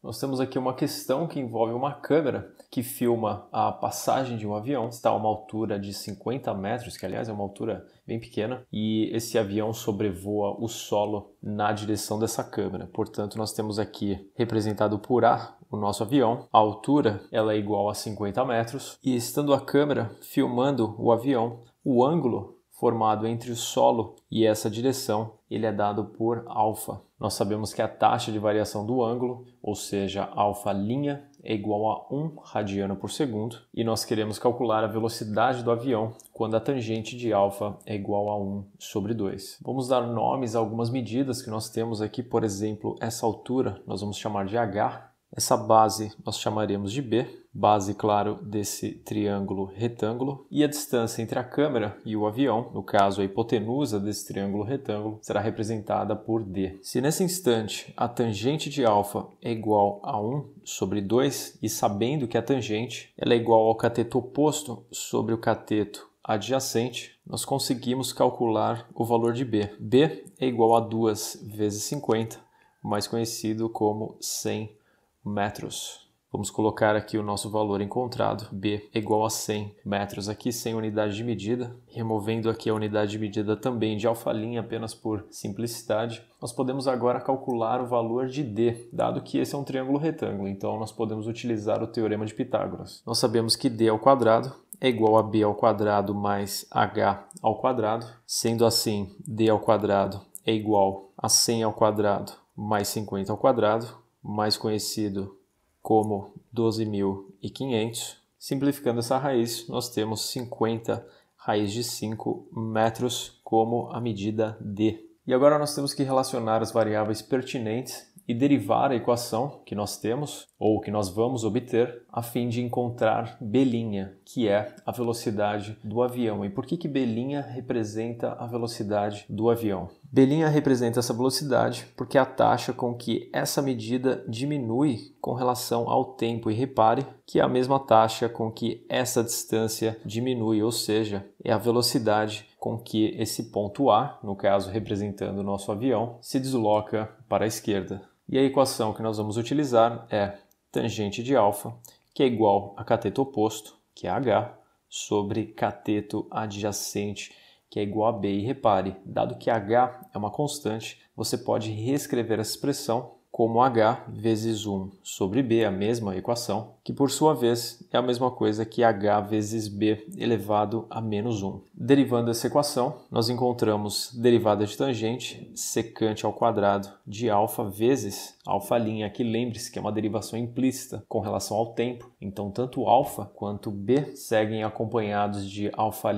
Nós temos aqui uma questão que envolve uma câmera que filma a passagem de um avião, está a uma altura de 50 metros, que aliás é uma altura bem pequena, e esse avião sobrevoa o solo na direção dessa câmera. Portanto, nós temos aqui representado por A o nosso avião, a altura ela é igual a 50 metros, e estando a câmera filmando o avião, o ângulo formado entre o solo e essa direção, ele é dado por alfa. Nós sabemos que a taxa de variação do ângulo, ou seja, alfa', é igual a 1 radiano por segundo, e nós queremos calcular a velocidade do avião quando a tangente de alfa é igual a 1 sobre 2. Vamos dar nomes a algumas medidas que nós temos aqui, por exemplo, essa altura nós vamos chamar de h, essa base nós chamaremos de b, base, claro, desse triângulo retângulo, e a distância entre a câmera e o avião, no caso a hipotenusa desse triângulo retângulo, será representada por d. Se nesse instante a tangente de alfa é igual a 1 sobre 2, e sabendo que a tangente ela é igual ao cateto oposto sobre o cateto adjacente, nós conseguimos calcular o valor de b. b é igual a 2 vezes 50, mais conhecido como 100 metros. Vamos colocar aqui o nosso valor encontrado, B é igual a 100 metros, aqui sem unidade de medida, removendo aqui a unidade de medida também de alfa' apenas por simplicidade. Nós podemos agora calcular o valor de D, dado que esse é um triângulo retângulo, então nós podemos utilizar o teorema de Pitágoras. Nós sabemos que D ao quadrado é igual a B ao quadrado mais H ao quadrado, sendo assim, D ao quadrado é igual a 100 ao quadrado mais 50 ao quadrado, mais conhecido como 12.500. Simplificando essa raiz, nós temos 50 raiz de 5 metros como a medida D. E agora nós temos que relacionar as variáveis pertinentes e derivar a equação que nós temos, ou que nós vamos obter, a fim de encontrar B', que é a velocidade do avião. E por que B' representa a velocidade do avião? B' representa essa velocidade porque é a taxa com que essa medida diminui com relação ao tempo. E repare que é a mesma taxa com que essa distância diminui, ou seja, é a velocidade com que esse ponto A, no caso representando o nosso avião, se desloca para a esquerda. E a equação que nós vamos utilizar é tangente de alfa, que é igual a cateto oposto, que é h, sobre cateto adjacente, que é igual a b. E repare, dado que h é uma constante, você pode reescrever essa expressão como h vezes 1 sobre b, a mesma equação, que por sua vez é a mesma coisa que h vezes b elevado a menos 1. Derivando essa equação, nós encontramos derivada de tangente secante ao quadrado de alfa vezes alfa', que lembre-se que é uma derivação implícita com relação ao tempo, então tanto alfa quanto b seguem acompanhados de alfa'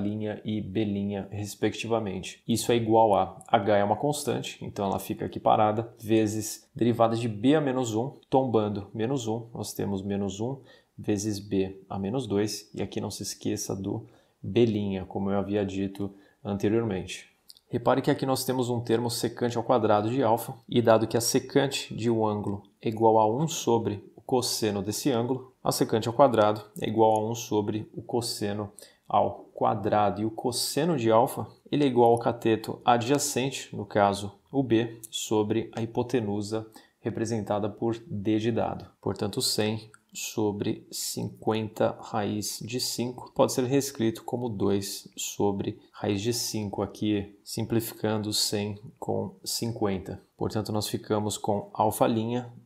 e b', respectivamente. Isso é igual a h é uma constante, então ela fica aqui parada, vezes derivada de b a menos 1, tombando menos 1, nós temos menos 1 vezes b a menos 2, e aqui não se esqueça do b', como eu havia dito anteriormente. Repare que aqui nós temos um termo secante ao quadrado de alfa, e dado que a secante de um ângulo é igual a 1 sobre o cosseno desse ângulo, a secante ao quadrado é igual a 1 sobre o cosseno ao quadrado. E o cosseno de alfa ele é igual ao cateto adjacente, no caso o b, sobre a hipotenusa representada por d de dado. Portanto, 100 sobre 50 raiz de 5 pode ser reescrito como 2 sobre raiz de 5, aqui simplificando 100 com 50. Portanto, nós ficamos com alfa'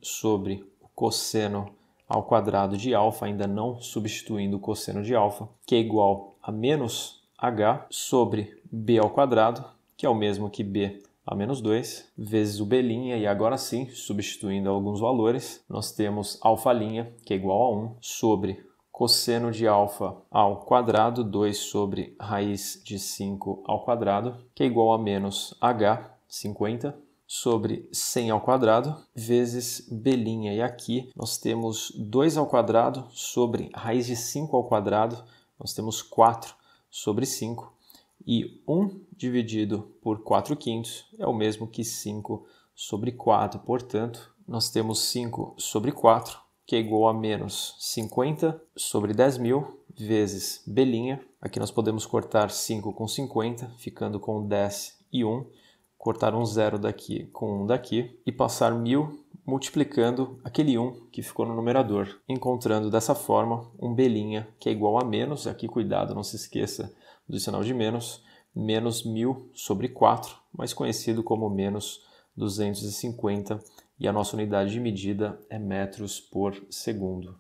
sobre o cosseno ao quadrado de alfa, ainda não substituindo o cosseno de alfa, que é igual a menos h sobre b ao quadrado, que é o mesmo que b a menos 2, vezes o b', e agora sim, substituindo alguns valores, nós temos alfa', que é igual a 1, sobre cosseno de alfa ao quadrado, 2 sobre raiz de 5 ao quadrado, que é igual a menos h, 50, sobre 100 ao quadrado, vezes b', e aqui nós temos 2 ao quadrado sobre raiz de 5 ao quadrado, nós temos 4 sobre 5, e 1 dividido por 4/5 é o mesmo que 5 sobre 4. Portanto, nós temos 5 sobre 4, que é igual a menos 50 sobre 10.000, vezes b'. Aqui nós podemos cortar 5 com 50, ficando com 10 e 1, cortar um zero daqui com um daqui e passar 1000 multiplicando aquele 1 que ficou no numerador, encontrando dessa forma um b' que é igual a menos, aqui cuidado, não se esqueça do sinal de menos 1000 sobre 4, mais conhecido como menos 250, e a nossa unidade de medida é metros por segundo.